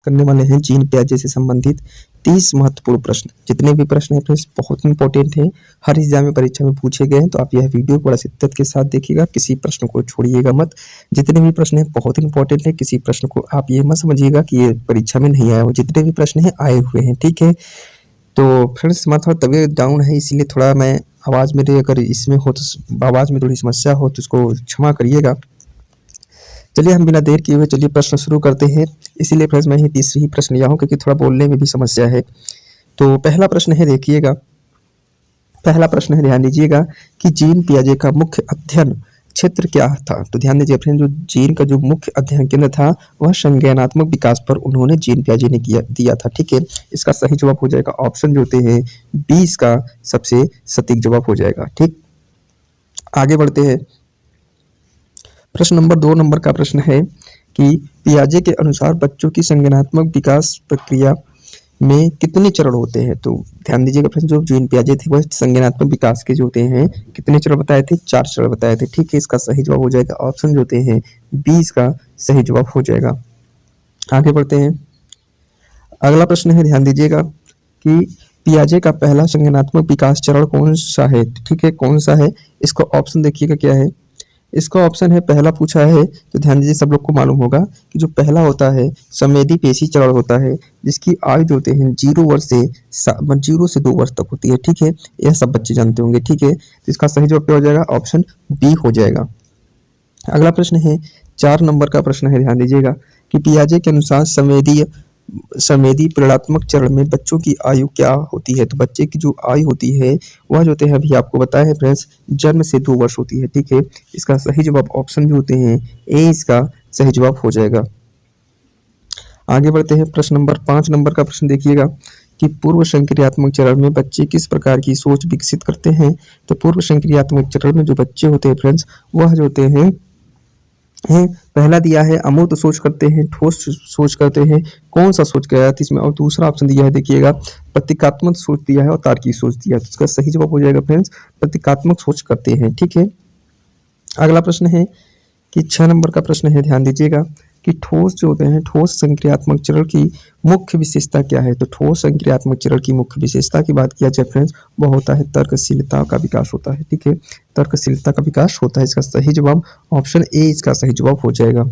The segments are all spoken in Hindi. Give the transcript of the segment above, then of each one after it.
करने वाले हैं जीन पियाजे से संबंधित 30 महत्वपूर्ण प्रश्न। जितने भी प्रश्न हैं फ्रेंड्स बहुत इंपॉर्टेंट हैं, हर एग्जाम में परीक्षा में पूछे गए हैं, तो आप यह वीडियो बड़ा शिद्दत के साथ देखिएगा, किसी प्रश्न को छोड़िएगा मत। जितने भी प्रश्न हैं बहुत इंपॉर्टेंट है, किसी प्रश्न को आप ये मत समझिएगा कि ये परीक्षा में नहीं आया हो, जितने भी प्रश्न हैं आए हुए हैं, ठीक है। तो फ्रेंड्स मैं थोड़ा तबीयत डाउन है, इसीलिए थोड़ा मैं आवाज़ मेरे अगर इसमें हो तो आवाज़ में थोड़ी समस्या हो तो उसको क्षमा करिएगा। चलिए हम बिना देर किए हुए चलिए प्रश्न शुरू करते हैं। इसीलिए फ्रेंड्स मैं ही तीसरी ही प्रश्न लिया हूँ क्योंकि थोड़ा बोलने में भी समस्या है। तो पहला प्रश्न है, देखिएगा पहला प्रश्न है, ध्यान दीजिएगा कि जीन पियाजे का मुख्य अध्ययन क्षेत्र क्या था। तो ध्यान दीजिए फ्रेंड, जो जीन का जो मुख्य अध्ययन केंद्र था वह संज्ञानात्मक विकास पर उन्होंने जीन पियाजे ने दिया था, ठीक है। इसका सही जवाब हो जाएगा ऑप्शन जो होते हैं 20 का सबसे सटीक जवाब हो जाएगा, ठीक। आगे बढ़ते हैं। प्रश्न नंबर 2 नंबर का प्रश्न है कि पियाजे के अनुसार बच्चों की संज्ञानात्मक विकास प्रक्रिया में कितने चरण होते हैं। तो ध्यान दीजिएगा फ्रेंड्स, जो जीन पियाजे थे वह संज्ञानात्मक विकास के जो होते हैं कितने चरण बताए थे, 4 चरण बताए थे, ठीक है। इसका सही जवाब हो जाएगा ऑप्शन जो होते हैं 20 का सही जवाब हो जाएगा। आगे बढ़ते हैं। अगला प्रश्न है, ध्यान दीजिएगा कि पियाजे का पहला संज्ञानात्मक विकास चरण कौन सा है, ठीक है, कौन सा है। इसका ऑप्शन देखिएगा क्या है। इसका ऑप्शन है, पहला पूछा है तो ध्यान दीजिए, सब लोग को मालूम होगा कि जो पहला होता है संवेदी पेशी चरण होता है, जिसकी आयु जो होते हैं 0 से 2 वर्ष तक होती है, ठीक है। यह सब बच्चे जानते होंगे, ठीक है। तो इसका सही जवाब क्या हो जाएगा, ऑप्शन बी हो जाएगा। अगला प्रश्न है 4 नंबर का प्रश्न है, ध्यान दीजिएगा कि पियाजे के अनुसार संवेदी परिणात्मक चरण में बच्चों की आयु क्या होती है। तो बच्चे की जो आयु होती है वह जो होते हैं अभी आपको बताया है फ्रेंड्स, जन्म से 2 वर्ष होती है, ठीक है। इसका सही जवाब ऑप्शन जो होते हैं ए इसका सही जवाब हो जाएगा। आगे बढ़ते हैं। प्रश्न नंबर 5 नंबर का प्रश्न देखिएगा कि पूर्व संक्रियात्मक चरण में बच्चे किस प्रकार की सोच विकसित करते हैं। तो पूर्व संक्रियात्मक चरण में जो बच्चे होते हैं फ्रेंड्स वह जो होते हैं पहला दिया है अमूर्त सोच करते हैं, ठोस सोच करते हैं, कौन सा सोच गया है इसमें, और दूसरा ऑप्शन दिया है देखिएगा प्रतीकात्मक सोच दिया है और तार्किक सोच दिया है। तो इसका सही जवाब हो जाएगा फ्रेंड्स प्रतीकात्मक सोच करते हैं, ठीक है। अगला प्रश्न है कि 6 नंबर का प्रश्न है, ध्यान दीजिएगा कि ठोस जो होते हैं ठोस संक्रियात्मक चरण की मुख्य विशेषता क्या है। तो ठोस संक्रियात्मक चरण की मुख्य विशेषता की बात किया जाए फ्रेंड्स, वह होता है तर्कशीलता का विकास होता है, ठीक है। तर्कशीलता का विकास होता है। इसका सही जवाब ऑप्शन ए इसका सही जवाब हो जाएगा।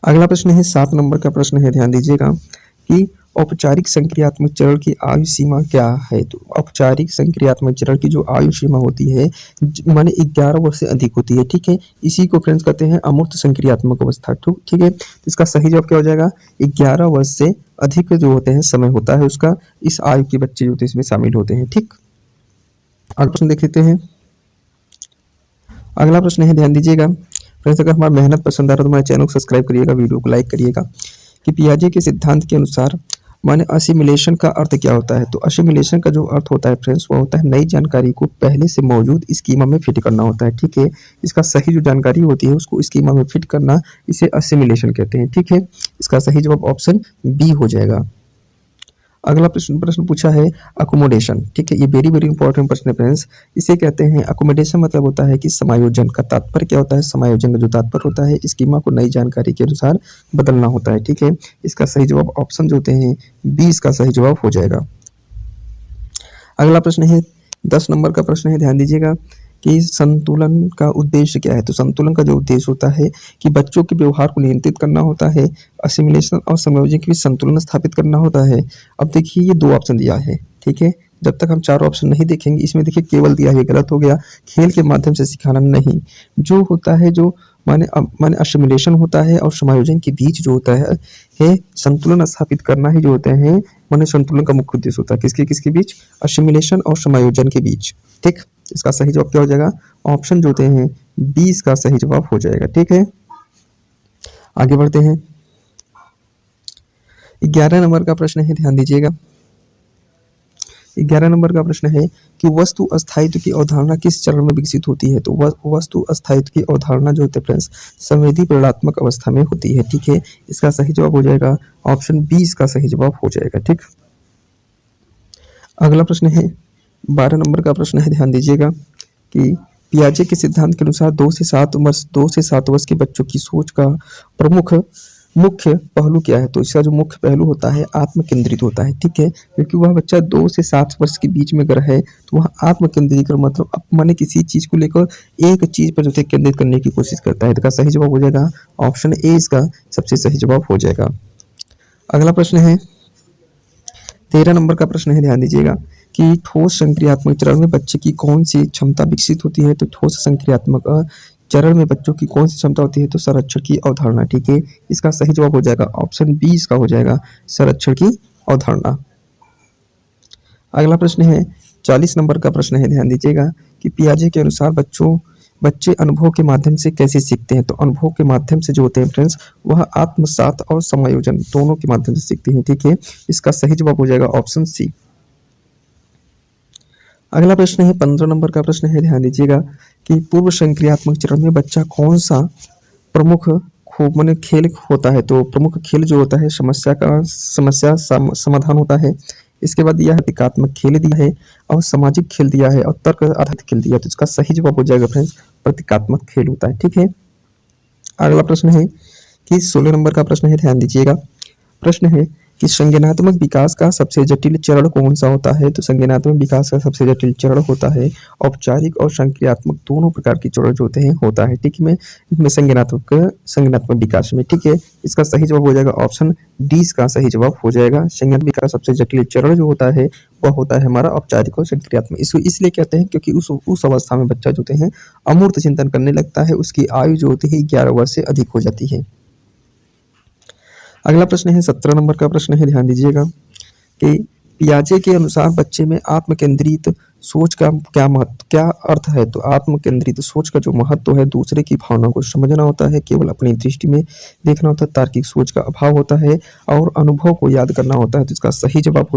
अगला प्रश्न है 7 नंबर का प्रश्न है, ध्यान दीजिएगा कि औपचारिक संक्रियात्मक चरण की आयु सीमा क्या है। तो औपचारिक संक्रियात्मक चरण की जो आयु सीमा होती है माने 11 वर्ष से अधिक होती है, ठीक है। इसी को फ्रेंड्स कहते हैं अमूर्त संक्रियात्मक अवस्था, ठीक है। तो इसका सही जवाब क्या हो जाएगा, 11 वर्ष से अधिक जो होते हैं समय होता है उसका, इस आयु के बच्चे जो होते हैं इसमें शामिल होते हैं, ठीक। अगला प्रश्न देख लेते हैं। अगला प्रश्न है, ध्यान दीजिएगा फ्रेंड्स, अगर हमारा मेहनत पसंद आ रहा है तो हमारे चैनल को सब्सक्राइब करिएगा, वीडियो को लाइक करिएगा कि पियाजे के सिद्धांत के अनुसार माने असिमिलेशन का अर्थ क्या होता है। तो असिमिलेशन का जो अर्थ होता है फ्रेंड्स वो होता है नई जानकारी को पहले से मौजूद स्कीमा में फिट करना होता है, ठीक है। इसका सही जो जानकारी होती है उसको स्कीमा में फिट करना, इसे असिमिलेशन कहते हैं, ठीक है। इसका सही जवाब ऑप्शन बी हो जाएगा। अगला प्रश्न पूछा है अकोमोडेशन, ठीक है। ये वेरी वेरी इंपॉर्टेंट प्रश्न है फ्रेंड्स। इसे कहते हैं अकोमोडेशन, मतलब होता है कि समायोजन का तात्पर्य क्या होता है, समायोजन का जो तात्पर्य होता है स्कीमा को नई जानकारी के अनुसार बदलना होता है, ठीक है। इसका सही जवाब ऑप्शन जो होते हैं 20 का सही जवाब हो जाएगा। अगला प्रश्न है 10 नंबर का प्रश्न है, ध्यान दीजिएगा कि संतुलन का उद्देश्य क्या है। तो संतुलन का जो उद्देश्य होता है कि बच्चों के व्यवहार को नियंत्रित करना होता है, असिमिलेशन और समायोजन के बीच संतुलन स्थापित करना होता है। अब देखिए ये 2 ऑप्शन दिया है, ठीक है। जब तक हम 4 ऑप्शन नहीं देखेंगे, इसमें देखिए केवल दिया है, गलत हो गया। खेल के माध्यम से सिखाना नहीं, जो होता है जो माने असिमिलेशन होता है और समायोजन के बीच जो होता है संतुलन स्थापित करना ही जो होते हैं माने संतुलन का मुख्य उद्देश्य होता है। किसके किसके बीच, असिमिलेशन और समायोजन के बीच, ठीक। इसका सही जवाब क्या हो जाएगा, ऑप्शन जो होते हैं 20 का सही जवाब हो जाएगा, ठीक है। आगे बढ़ते हैं। 11 नंबर का प्रश्न है, ध्यान दीजिएगा। 11 नंबर का प्रश्न है कि वस्तु अस्थायित्व की अवधारणा किस चरण में विकसित होती है। तो वस्तु अस्थायित्व की अवधारणा जो होती है फ्रेंड्स संवेदी परिणात्मक अवस्था में होती है, ठीक है। इसका सही जवाब हो जाएगा ऑप्शन 20 का सही जवाब हो जाएगा, ठीक। अगला प्रश्न है 12 नंबर का प्रश्न है, ध्यान दीजिएगा कि पियाजे के सिद्धांत के अनुसार 2 से 7 वर्ष के बच्चों की सोच का प्रमुख मुख्य पहलू क्या है? तो इसका जो मुख्य पहलू होता है आत्म केंद्रित होता है, ठीक है? क्योंकि वह बच्चा 2 से 7 वर्ष के बीच में अगर है तो वह आत्म केंद्रीकरण मतलब माने किसी चीज़ को लेकर एक चीज़ पर जो है केंद्रित करने की कोशिश करता है। तो इसका सही जवाब हो जाएगा ऑप्शन ए, इसका सबसे सही जवाब हो जाएगा। अगला प्रश्न है 13 नंबर का प्रश्न है, ध्यान दीजिएगा कि ठोस संक्रियात्मक चरण में बच्चे की कौन सी क्षमता विकसित होती है? तो ठोस संक्रियात्मक चरण में बच्चों की कौन सी क्षमता होती है? तो संरक्षण की अवधारणा, ठीक है? इसका सही जवाब हो जाएगा ऑप्शन बी, इसका हो जाएगा संरक्षण की अवधारणा। अगला प्रश्न है 40 नंबर का प्रश्न है, ध्यान दीजिएगा कि पियाजे के अनुसार बच्चे अनुभव के माध्यम से कैसे सीखते हैं? तो अनुभव के माध्यम से जो होते हैं फ्रेंड्स वह आत्मसात और समायोजन दोनों के माध्यम से सीखते हैं, ठीक है? इसका सही जवाब हो जाएगा ऑप्शन सी। अगला प्रश्न है 15 नंबर का प्रश्न है, ध्यान दीजिएगा कि पूर्व संक्रियात्मक चरण में बच्चा कौन सा प्रमुख माने खेल होता है? तो प्रमुख खेल जो होता है समस्या समाधान होता है। इसके बाद दिया है प्रतीकात्मक खेल दिया है और सामाजिक खेल दिया है और तर्क आधारित खेल दिया है। तो इसका सही जवाब हो जाएगा फ्रेंड्स प्रतीकात्मक खेल होता है, ठीक है? अगला प्रश्न है कि 16 नंबर का प्रश्न है, ध्यान दीजिएगा। प्रश्न है कि संज्ञानात्मक विकास का सबसे जटिल चरण कौन सा होता है? तो संज्ञानात्मक विकास का सबसे जटिल चरण होता है औपचारिक और संक्रियात्मक दोनों प्रकार के चरण जो होते हैं होता है, ठीक है? इसमें संज्ञानात्मक विकास में, ठीक है? इसका सही जवाब हो जाएगा ऑप्शन डी, इसका सही जवाब हो जाएगा। संज्ञानात्मक विकास सबसे जटिल चरण जो होता है वह होता है हमारा औपचारिक और संक्रियात्मक। इसको इसलिए कहते हैं क्योंकि उस अवस्था में बच्चा जो होते हैं अमूर्त चिंतन करने लगता है, उसकी आयु जो होती है 11 वर्ष से अधिक हो जाती है। अगला प्रश्न है 17 नंबर का प्रश्न है, ध्यान दीजिएगा कि पियाजे के अनुसार बच्चे में आत्म केंद्रित सोच का क्या अर्थ है? तो आत्म केंद्रित सोच का जो महत्व है दूसरे की भावना को समझना होता है, केवल अपनी दृष्टि में देखना होता है, तार्किक सोच का अभाव होता है और अनुभव को याद करना होता है। तो इसका सही जवाब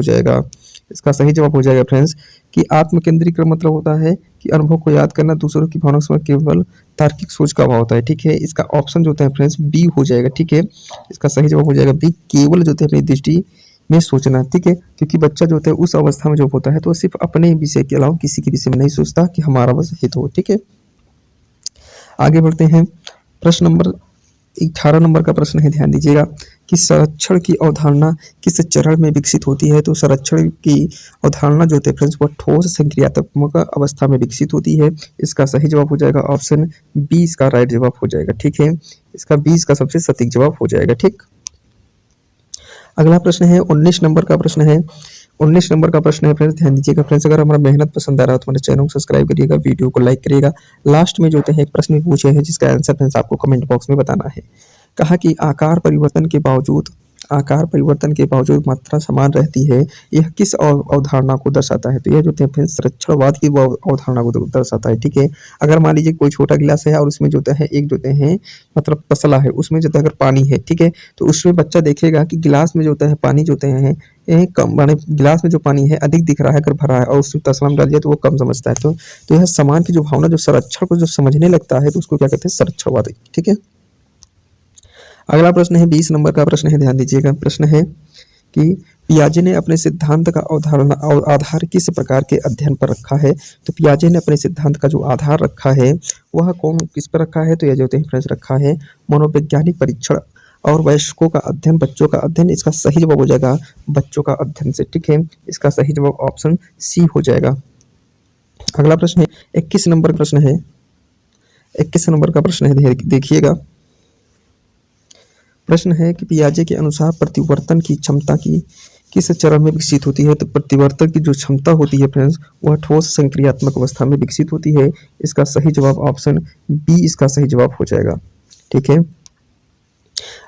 हो जाएगा फ्रेंड्स कि आत्म केंद्रीकरण मतलब होता है कि अनुभव को याद करना, दूसरों की भावना को केवल तार्किक सोच का अभाव होता है, ठीक है? इसका ऑप्शन जो होता है फ्रेंड्स बी हो जाएगा, ठीक है? इसका सही जवाब हो जाएगा बी, केवल जो होता है अपनी दृष्टि में सोचना, ठीक है? क्योंकि बच्चा जो होता है उस अवस्था में जो होता है तो सिर्फ अपने विषय के अलावा किसी के विषय में नहीं सोचता कि हमारा बस हित हो, ठीक है? आगे बढ़ते हैं प्रश्न नंबर 18 नंबर का प्रश्न है, ध्यान दीजिएगा कि संरक्षण की अवधारणा किस चरण में विकसित होती है? तो संरक्षण की अवधारणा जो होती है फ्रेंड्स वो ठोस संक्रियात्मक अवस्था में विकसित होती है। इसका सही जवाब हो जाएगा ऑप्शन बी, इसका राइट जवाब हो जाएगा, ठीक है? इसका बी इसका सबसे सटीक जवाब हो जाएगा, ठीक? अगला प्रश्न है 19 नंबर का प्रश्न है। 19 नंबर का प्रश्न है फ्रेंड्स, ध्यान दीजिएगा फ्रेंड्स, अगर हमारा मेहनत पसंद आ रहा है तो हमारे चैनल को सब्सक्राइब करिएगा, वीडियो को लाइक करिएगा। लास्ट में जो होते हैं एक प्रश्न पूछे हैं जिसका आंसर फ्रेंड्स आपको कमेंट बॉक्स में बताना है। कहा कि आकार परिवर्तन के बावजूद मात्रा समान रहती है, यह किस अवधारणा को दर्शाता है? तो यह जो होते हैं फ्रेंड्स संरक्षणवाद की अवधारणा को दर्शाता है, ठीक है? अगर मान लीजिए कोई छोटा गिलास है और उसमें जो होता है एक जो होते हैं मतलब तसला है, उसमें जो होता है अगर पानी है, ठीक है? तो उसमें बच्चा देखेगा कि गिलास में जो होता है पानी जो होते हैं कम, माने गिलास में जो पानी है अधिक दिख रहा है अगर भरा है और उसमें तसला में डाल दिया तो वो कम समझता है। तो यह समान की जो भावना जो संरक्षण को जो समझने लगता है तो उसको क्या कहते हैं? संरक्षणवाद, ठीक है? अगला प्रश्न है 20 नंबर का प्रश्न है, ध्यान दीजिएगा। प्रश्न है कि पियाजे ने अपने सिद्धांत का आधार किस प्रकार के अध्ययन पर रखा है? तो पियाजे ने अपने सिद्धांत का जो आधार रखा है वह किस पर रखा है? तो यह जो होते हैं फ्रेंड्स रखा है मनोवैज्ञानिक परीक्षण और वयस्कों का अध्ययन, बच्चों का अध्ययन। इसका सही जवाब हो जाएगा बच्चों का अध्ययन से, ठीक है? इसका सही जवाब ऑप्शन सी हो जाएगा। अगला प्रश्न है 21 नंबर का प्रश्न है। 21 नंबर का प्रश्न है, देखिएगा। प्रश्न है कि पियाजे के अनुसार प्रतिवर्तन की क्षमता की किस चरण में विकसित होती है? तो प्रतिवर्तन की जो क्षमता होती है फ्रेंड्स वह ठोस संक्रियात्मक अवस्था में विकसित होती है। इसका सही जवाब ऑप्शन बी, इसका सही जवाब हो जाएगा, ठीक है?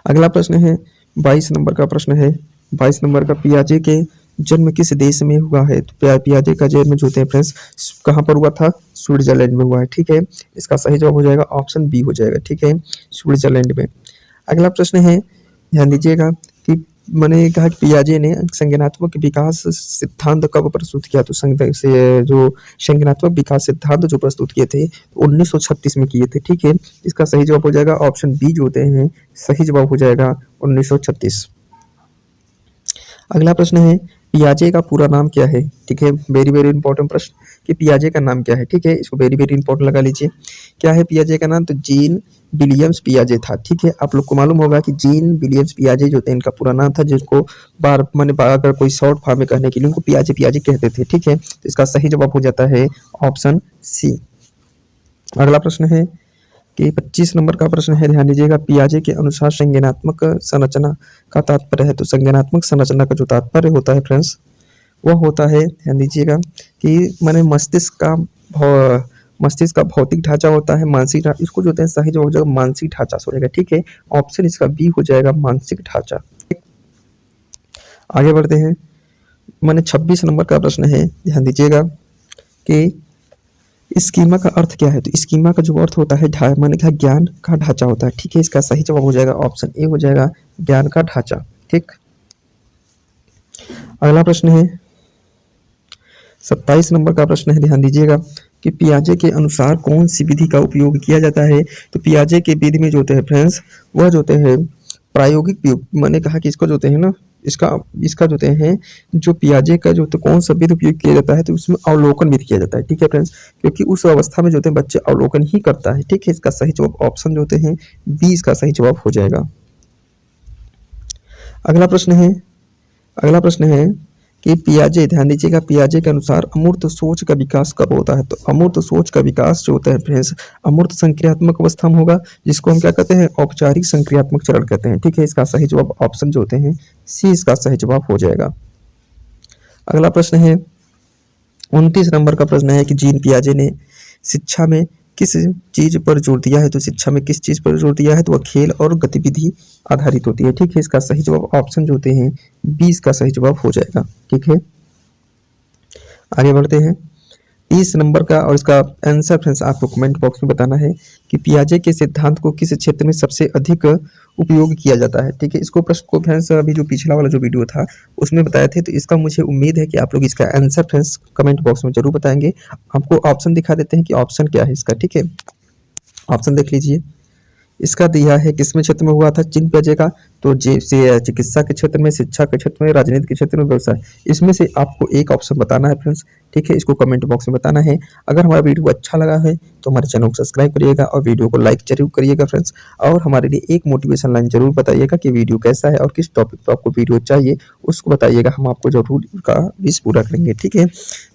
अगला प्रश्न है 22 नंबर का प्रश्न है। 22 नंबर का पियाजे के जन्म किस देश में हुआ है? तो पियाजे का जन्म जो होते हैं फ्रेंड्स कहाँ पर हुआ था? स्विट्जरलैंड में हुआ है, ठीक है? इसका सही जवाब हो जाएगा ऑप्शन बी हो जाएगा, ठीक है? स्विट्जरलैंड में। अगला प्रश्न है, ध्यान दीजिएगा कि मैंने कहा कि पियाजे ने संज्ञानात्मक विकास सिद्धांत कब प्रस्तुत किया? तो जो संज्ञानात्मक विकास सिद्धांत जो प्रस्तुत किए थे 1936 में किए थे, ठीक है? इसका सही जवाब हो जाएगा ऑप्शन बी जो होते हैं सही जवाब हो जाएगा 1936। अगला प्रश्न है पियाजे का पूरा नाम क्या है? ठीक है, वेरी वेरी इंपॉर्टेंट प्रश्न कि पियाजे का नाम क्या है, ठीक है? इसको वेरी वेरी इंपॉर्टेंट लगा लीजिए। क्या है पियाजे का नाम? तो जीन विलियम्स पियाजे था। ठीक है, आप लोग को मालूम होगा कि जीन विलियम्स पियाजे जो थे इनका पूरा नाम था, जिसको बार माने अगर कोई शॉर्ट फॉर्म में कहने के लिए उनको पियाजे पियाजे कहते थे। ठीक है, तो इसका सही जवाब हो जाता है ऑप्शन सी। अगला प्रश्न है कि 25 नंबर का प्रश्न है, ध्यान दीजिएगा। पियाजे के अनुसार संज्ञानात्मक संरचना का तात्पर्य है। तो संज्ञानात्मक संरचना का जो तात्पर्य होता है फ्रेंड्स, वह होता है, ध्यान दीजिएगा, कि माने मस्तिष्क का भौतिक ढांचा होता है, मानसिक ढांचा, इसको जो होता है सही जवाब हो जाएगा मानसिक ढांचा हो जाएगा। ठीक है, ऑप्शन इसका बी हो जाएगा मानसिक ढांचा। आगे बढ़ते हैं, माने 26 नंबर का प्रश्न है, ध्यान दीजिएगा कि स्कीमा का अर्थ क्या है। तो स्कीमा का जो अर्थ होता है माने का ज्ञान का ढांचा होता है। ठीक है, इसका सही जवाब हो जाएगा ऑप्शन ए हो जाएगा ज्ञान का ढांचा। ठीक, अगला प्रश्न है 27 नंबर का प्रश्न है, ध्यान दीजिएगा कि पियाजे के अनुसार कौन सी विधि का उपयोग किया जाता है। तो पियाजे के विधि में जो होते हैं फ्रेंड्स, वह जो होते हैं प्रायोगिक उपयोग, मैंने कहा कि इसको जो होते हैं ना, इसका जो होते हैं जो पियाजे का जो होता है कौन सा विधि उपयोग किया जाता है, तो उसमें अवलोकन विधि किया जाता है। ठीक है फ्रेंड्स, क्योंकि उस अवस्था में जो होते हैं बच्चे अवलोकन ही करता है। ठीक है, इसका सही जवाब ऑप्शन जो होते हैं बी इसका सही जवाब हो जाएगा। अगला प्रश्न है कि पियाजे, ध्यान दीजिएगा, पियाजे के अनुसार अमूर्त सोच का विकास कब होता है। तो अमूर्त सोच का विकास जो होता है फ्रेंड्स, अमूर्त संक्रियात्मक अवस्था में होगा, जिसको हम क्या कहते हैं औपचारिक संक्रियात्मक चरण कहते हैं। ठीक है, इसका सही जवाब ऑप्शन जो होते हैं सी इसका सही जवाब हो जाएगा। अगला प्रश्न है 29 नंबर का प्रश्न है कि जीन पियाजे ने शिक्षा में किस चीज पर जोर दिया है। तो शिक्षा में किस चीज पर जोर दिया है, तो वह खेल और गतिविधि आधारित होती है। ठीक है, इसका सही जवाब ऑप्शन जो होते हैं 20 का सही जवाब हो जाएगा। ठीक है, आगे बढ़ते हैं 30 नंबर का, और इसका आंसर फ्रेंड्स आपको कमेंट बॉक्स में बताना है कि पियाजे के सिद्धांत को किस क्षेत्र में सबसे अधिक उपयोग किया जाता है। ठीक है, इसको प्रश्न को फ्रेंड्स अभी जो पिछला वाला जो वीडियो था उसमें बताए थे, तो इसका मुझे उम्मीद है कि आप लोग इसका आंसर फ्रेंड्स कमेंट बॉक्स में जरूर बताएंगे। आपको ऑप्शन दिखा देते हैं कि ऑप्शन क्या है इसका। ठीक है, ऑप्शन देख लीजिए। इसका दिया है किसमें क्षेत्र में हुआ था जीन पियाजे का, तो चिकित्सा के क्षेत्र में, शिक्षा के क्षेत्र में, राजनीति के क्षेत्र में, व्यवसाय, इसमें से आपको एक ऑप्शन बताना है फ्रेंड्स। ठीक है, इसको कमेंट बॉक्स में बताना है। अगर हमारा वीडियो अच्छा लगा है तो हमारे चैनल को सब्सक्राइब करिएगा और वीडियो को लाइक जरूर करिएगा फ्रेंड्स। और हमारे लिए एक मोटिवेशन लाइन जरूर बताइएगा कि वीडियो कैसा है और किस टॉपिक पर आपको वीडियो चाहिए, उसको बताइएगा, हम आपको जरूर उसका विश पूरा करेंगे। ठीक है,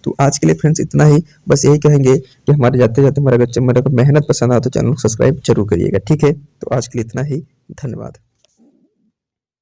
तो आज के लिए फ्रेंड्स इतना ही, बस यही कहेंगे कि हमारे जाते जाते मेरा मेरे को मेहनत पसंद आए तो चैनल को सब्सक्राइब जरूर करिएगा। ठीक है, तो आज के लिए इतना ही, धन्यवाद।